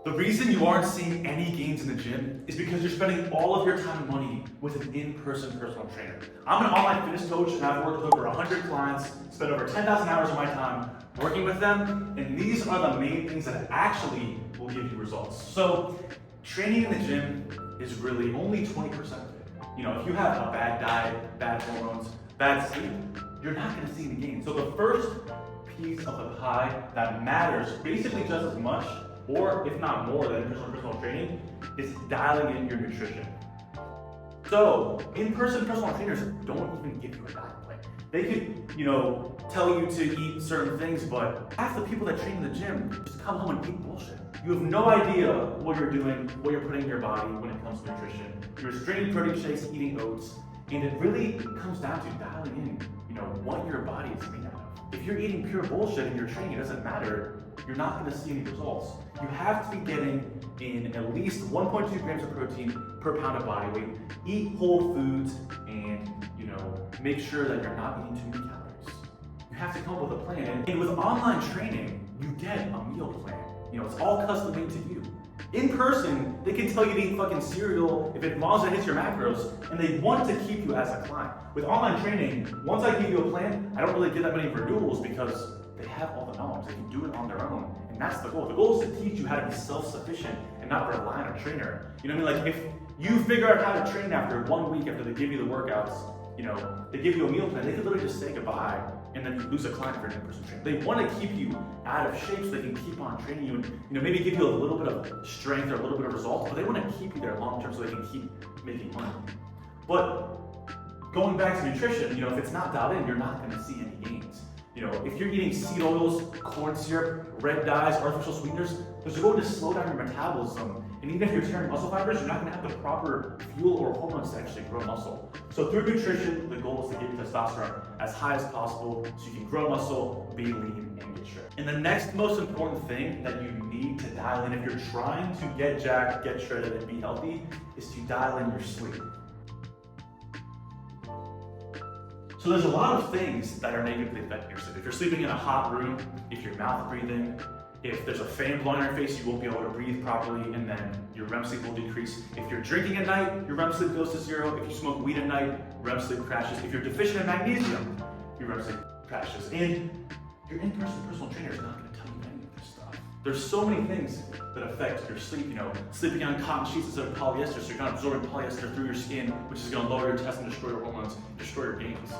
The reason you aren't seeing any gains in the gym is because you're spending all of your time and money with an in-person personal trainer. I'm an online fitness coach and I've worked with over 100 clients, spent over 10,000 hours of my time working with them, and these are the main things that actually will give you results. So training in the gym is really only 20% of it. If you have a bad diet, bad hormones, bad sleep, you're not gonna see any gains. So the first piece of the pie that matters basically just as much, or if not more than personal training, is dialing in your nutrition. So in-person personal trainers don't even give you a diet plan. They could, tell you to eat certain things, but half the people that train in the gym just come home and eat bullshit. You have no idea what you're doing, what you're putting in your body when it comes to nutrition. You're drinking protein shakes, eating oats, and it really comes down to dialing in, what your body is made out of. If you're eating pure bullshit and you're training, it doesn't matter. You're not going to see any results. You have to be getting in at least 1.2 grams of protein per pound of body weight, eat whole foods, and make sure that you're not eating too many calories. You have to come up with a plan. And with online training, you get a meal plan. It's all custom made to you. In person, they can tell you to eat fucking cereal if it long as it hits your macros, and they want to keep you as a client. With online training, once I give you a plan, I don't really get that many renewals because they have all the knowledge. They can do it on their own, and that's the goal. The goal is to teach you how to be self-sufficient and not rely on a trainer. If you figure out how to train after 1 week after they give you the workouts, they give you a meal plan, they could literally just say goodbye and then you lose a client for an in-person trainer. They want to keep you out of shape so they can keep on training you and maybe give you a little bit of strength or a little bit of results, but they want to keep you there long term so they can keep making money. But going back to nutrition, if it's not dialed in, you're not going to see any gains. If you're eating seed oils, corn syrup, red dyes, artificial sweeteners, those are going to slow down your metabolism. And even if you're tearing muscle fibers, you're not going to have the proper fuel or hormones to actually grow muscle. So through nutrition, the goal is to get your testosterone as high as possible so you can grow muscle, be lean, and get shredded. And the next most important thing that you need to dial in if you're trying to get jacked, get shredded, and be healthy is to dial in your sleep. So there's a lot of things that are negatively affecting your sleep. If you're sleeping in a hot room, if you're mouth breathing, if there's a fan blowing on your face, you won't be able to breathe properly, and then your REM sleep will decrease. If you're drinking at night, your REM sleep goes to zero. If you smoke weed at night, REM sleep crashes. If you're deficient in magnesium, your REM sleep crashes. And your in-person personal trainer is not going to tell you any of this stuff. There's so many things that affect your sleep. Sleeping on cotton sheets instead of polyester, so you're not absorbing polyester through your skin, which is going to lower your test and destroy your hormones, destroy your gains.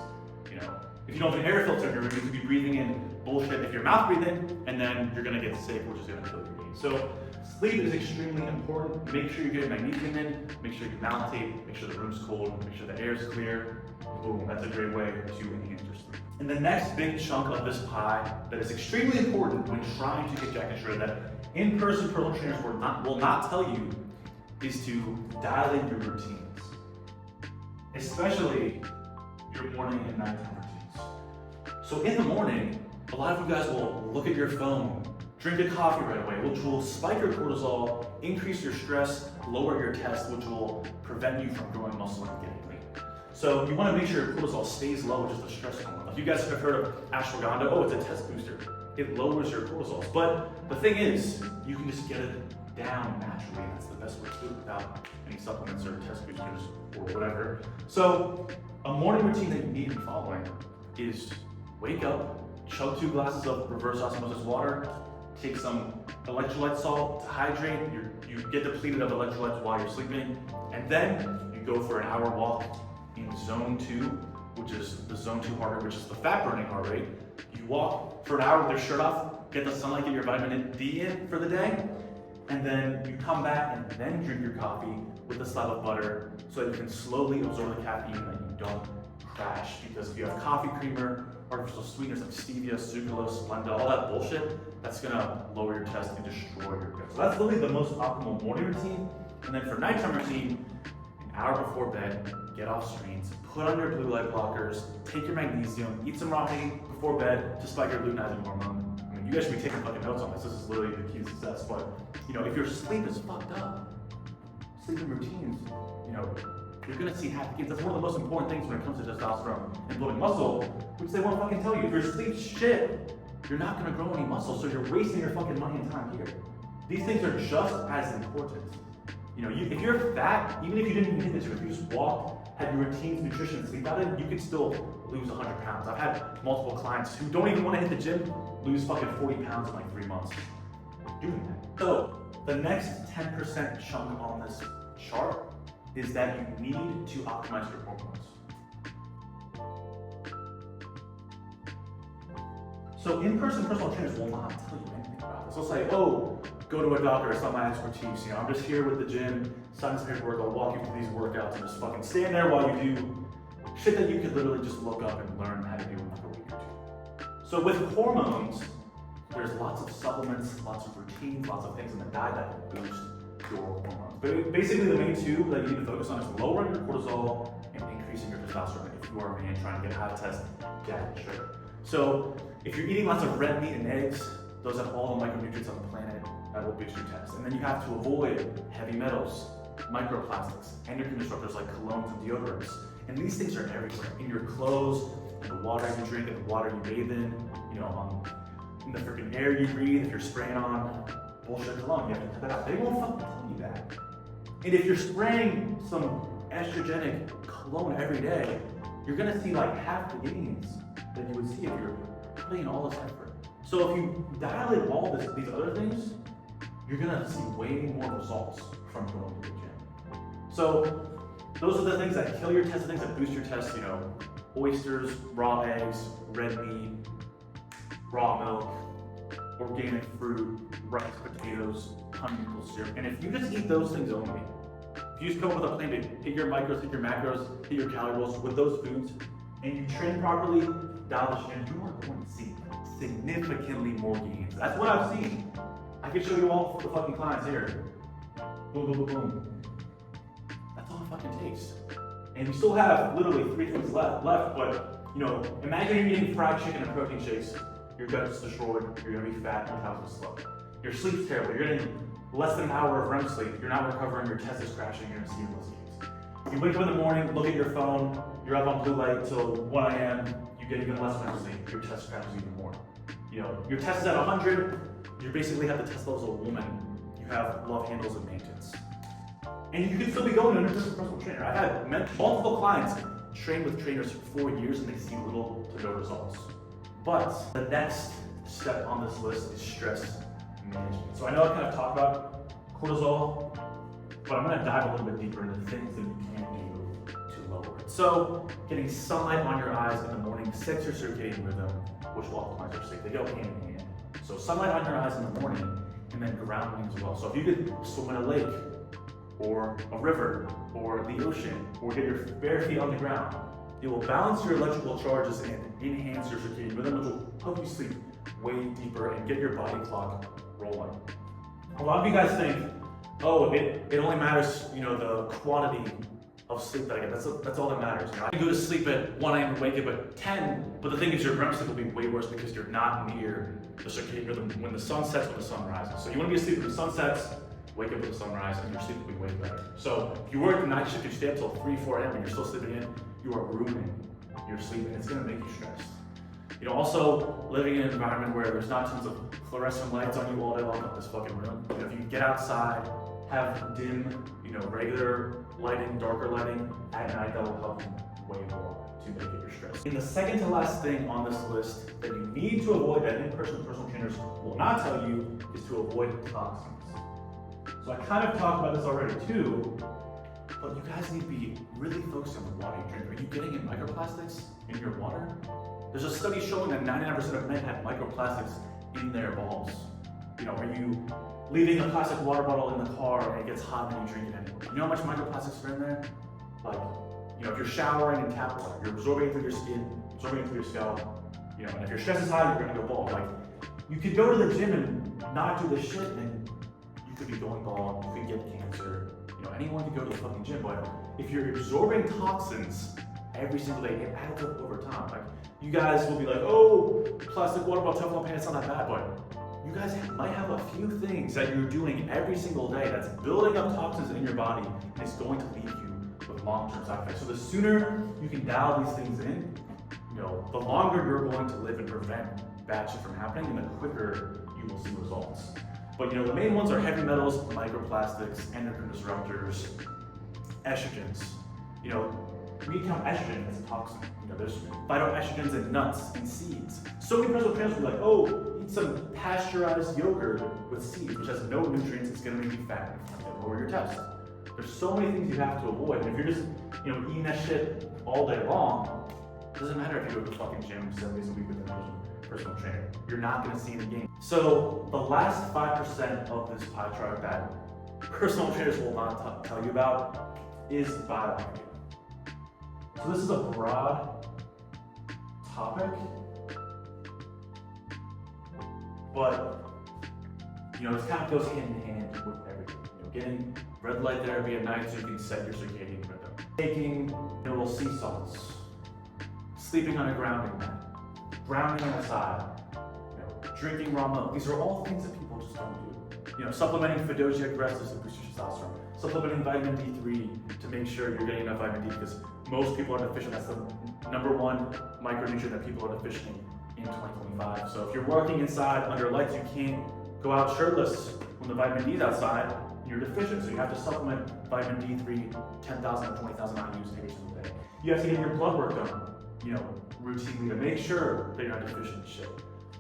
If you don't have an air filter in your room, you could be breathing in bullshit if you're mouth breathing, and then you're gonna get sick, which is gonna kill your gains. So sleep is extremely important. Make sure you're getting magnesium in, make sure you maltate, make sure the room's cold, make sure the air is clear. Boom, that's a great way to enhance your sleep. And the next big chunk of this pie that is extremely important when trying to get jacked and shredded that in-person personal trainers will not tell you is to dial in your routines, especially your morning and nighttime routines. So in the morning, a lot of you guys will look at your phone, drink a coffee right away, which will spike your cortisol, increase your stress, lower your test, which will prevent you from growing muscle and getting lean. So you want to make sure your cortisol stays low, which is the stress hormone. If you guys have heard of ashwagandha, it's a test booster. It lowers your cortisol. But the thing is, you can just get it down naturally, and that's the best way to do it without any supplements or test boosters or whatever. So a morning routine that you need to be following is wake up, chug 2 glasses of reverse osmosis water, take some electrolyte salt to hydrate, you get depleted of electrolytes while you're sleeping, and then you go for an hour walk in zone 2, which is the zone 2 heart rate, which is the fat burning heart rate. You walk for an hour with your shirt off, get the sunlight, get your vitamin D in for the day, and then you come back and then drink your coffee with a slab of butter so that you can slowly absorb the caffeine and you don't crash. Because if you have coffee creamer, artificial sweeteners like stevia, sucralose, Splenda, all that bullshit, that's gonna lower your test and destroy your gut. So that's literally the most optimal morning routine. And then for nighttime routine, an hour before bed, get off screens, put on your blue light blockers, take your magnesium, eat some raw meat before bed to spike your luteinizing hormone. I mean, you guys should be taking fucking notes on this. This is literally the key to success. But if your sleep is fucked up, sleeping routines, you're gonna see happy kids. That's one of the most important things when it comes to testosterone and building muscle, which they won't fucking tell you. If your sleep's shit, you're not gonna grow any muscle, so you're wasting your fucking money and time here. these things are just as important. If you're fat, even if you didn't even hit the gym, if you just walked, had your routines, nutrition, sleep out it, you could still lose 100 pounds. I've had multiple clients who don't even want to hit the gym lose fucking 40 pounds in like 3 months doing that. So the next 10% chunk on this chart is that you need to optimize your hormones. So in-person personal trainers will not tell you anything about this. They'll say, oh, go to a doctor, it's not my expertise. I'm just here with the gym, sign some paperwork, I'll walk you through these workouts and just fucking stand there while you do shit that you could literally just look up and learn how to do in like a week or two. So with hormones, there's lots of supplements, lots of routines, lots of things in the diet that can boost your hormones. But basically the main two that you need to focus on is lowering your cortisol and increasing your testosterone if you are a man trying to get high test, get sugar. So if you're eating lots of red meat and eggs, those have all the micronutrients on the planet that will boost your test. And then you have to avoid heavy metals, microplastics, endocrine disruptors like colognes and deodorants. And these things are everywhere, in your clothes, in the water you drink, in the water you bathe in the freaking air you breathe. If you're spraying on bullshit cologne, you have to cut that out. They won't fucking tell you that. And if you're spraying some estrogenic cologne every day, you're gonna see like half the gains that you would see if you're putting in all this effort. So if you dial in all these other things, you're gonna see way more results from going to the gym. So those are the things that kill your test, the things that boost your test, oysters, raw eggs, red meat, raw milk, organic fruit, rice, potatoes, honey maple syrup. And if you just eat those things only, if you just come up with a plan to hit your micros, hit your macros, hit your calorie goals with those foods, and you train properly, dial the shit, you are going to see significantly more gains. That's what I've seen. I can show you all the fucking clients here. Boom, boom, boom, boom. That's all it fucking takes. And you still have literally 3 things left, but imagine you're eating fried chicken and protein shakes. Your gut's destroyed, you're gonna be fat, your metabolism is slow. Your sleep's terrible, you're getting less than an hour of REM sleep, you're not recovering, your test is crashing, you're gonna see less gains. You wake up in the morning, look at your phone, you're up on blue light till 1 a.m., you get even less REM sleep, your test crashes even more. Your test is at 100, you basically have the test levels of a woman, you have love handles and maintenance. And you can still be going to a personal trainer. I've had multiple clients train with trainers for 4 years and they see little to no results. But the next step on this list is stress management. So I know I kind of talked about cortisol, but I'm gonna dive a little bit deeper into things that you can do to lower it. So getting sunlight on your eyes in the morning sets your circadian rhythm, which will optimize your sleep. They go hand in hand. So sunlight on your eyes in the morning, and then grounding as well. So if you could swim in a lake, or a river, or the ocean, or get your bare feet on the ground, it will balance your electrical charges and enhance your circadian rhythm, which will help you sleep way deeper and get your body clock rolling. A lot of you guys think, oh, it only matters, the quantity of sleep that I get. That's all that matters. I can go to sleep at 1 a.m. and wake up at 10, but the thing is your REM sleep will be way worse because you're not near the circadian rhythm when the sun sets, when the sun rises. So you want to be asleep when the sun sets, wake up with the sunrise, and your sleep will be way better. So if you work the night shift, you stay up till 3, 4 a.m. and you're still sleeping in, you are ruining your sleep and it's gonna make you stressed. Also living in an environment where there's not tons of fluorescent lights on you all day long in this fucking room. If you get outside, have dim, regular lighting, darker lighting at night, that will help you way more to mitigate your stress. And the second to last thing on this list that you need to avoid that in-person personal trainers will not tell you is to avoid toxins. So I kind of talked about this already too, but you guys need to be really focused on the water you drink. Are you getting in microplastics in your water? There's a study showing that 99% of men have microplastics in their balls. Are you leaving a plastic water bottle in the car and it gets hot and you drink it anyway? You know how much microplastics are in there? Like, if you're showering in tap water, you're absorbing it through your skin, absorbing it through your scalp, and if your stress is high, you're gonna go bald. Like, you could go to the gym and not do this shit and you could be going bald, you could get cancer, anyone could go to the fucking gym, but if you're absorbing toxins every single day, it adds up over time. Like, you guys will be like, oh, plastic water bottle, Teflon pan, it's not that bad, but you guys might have a few things that you're doing every single day that's building up toxins in your body and it's going to leave you with long-term side effects. So the sooner you can dial these things in, the longer you're going to live and prevent bad shit from happening and the quicker you will see results. But the main ones are heavy metals, microplastics, endocrine disruptors, estrogens. We count estrogen as a toxin. There's phytoestrogens in nuts and seeds. So many personal trainers will be like, oh, eat some pasteurized yogurt with seeds, which has no nutrients, it's gonna make you fat and lower your test. There's so many things you have to avoid. And if you're just, eating that shit all day long, it doesn't matter if you go to the fucking gym 7 days a week with a personal trainer. You're not gonna see any gain. So the last 5% of this pie chart that personal trainers will not tell you about is biohacking. So this is a broad topic, but this kind of goes hand in hand with everything. Getting red light therapy at night so you can set your circadian rhythm. Taking mineral sea salts, sleeping on a grounding mat, grounding on the side, drinking raw milk. These are all things that people just don't do. Supplementing Fedosia aggressives to boost your testosterone. Supplementing vitamin D3 to make sure you're getting enough vitamin D, because most people are deficient. That's the #1 micronutrient that people are deficient in 2025. So if you're working inside under lights, you can't go out shirtless when the vitamin D is outside, and you're deficient. So you have to supplement vitamin D3 10,000 or 20,000 IUs every single day. You have to get your blood work done, routinely to make sure that you're not deficient in shit.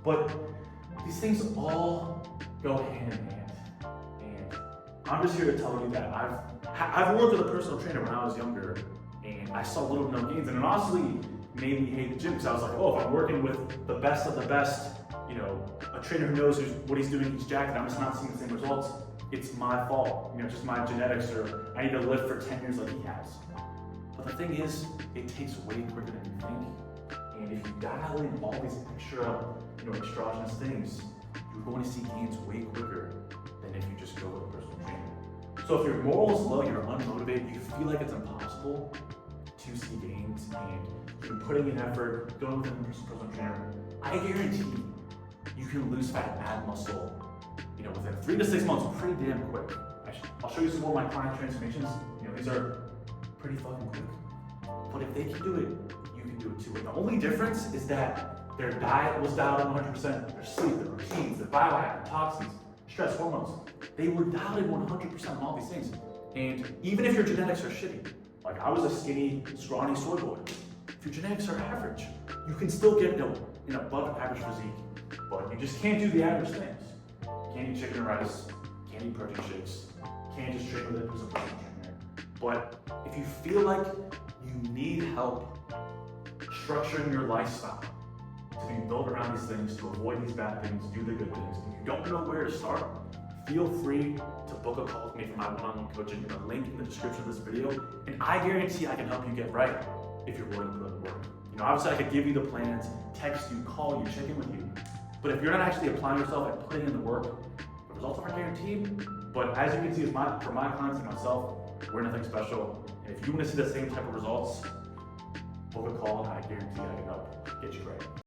But these things all go hand in hand. And I'm just here to tell you that I've worked with a personal trainer when I was younger, and I saw little to no gains, and it honestly made me hate the gym, because I was like, oh, if I'm working with the best of the best, a trainer who knows what he's doing, he's jacked, and I'm just not seeing the same results, it's my fault. It's just my genetics, or I need to live for 10 years like he has. But the thing is, it takes way quicker than you think. And if you dial in all these extra, extragenous things, you're going to see gains way quicker than if you just go with a personal trainer. So if your morale is low, you're unmotivated, you feel like it's impossible to see gains, and you're putting in effort, going with a personal trainer, I guarantee you can lose fat and add muscle, within 3 to 6 months, pretty damn quick. I'll show you some more of my client transformations. These are pretty fucking quick. But if they can do it, you can do it too. And the only difference is that their diet was dialed in 100%, their sleep, their routines, their biohacking, toxins, stress hormones. They were dialed in 100% on all these things. And even if your genetics are shitty, like I was a skinny, scrawny soy boy, if your genetics are average, you can still get an above average physique, but you just can't do the average things. Can't eat chicken and rice, can't eat protein shakes, can't just train with a personal trainer. But if you feel like you need help structuring your lifestyle to be built around these things, to avoid these bad things, do the good things, and you don't know where to start, feel free to book a call with me for my one-on-one coaching in the link in the description of this video, and I guarantee I can help you get right if you're willing to put in the work. Obviously I could give you the plans, text you, call you, check in with you, but if you're not actually applying yourself and putting in the work, the results aren't guaranteed. But as you can see, for my clients and myself, we're nothing special. And if you want to see the same type of results, book a call and I guarantee I can help get you right.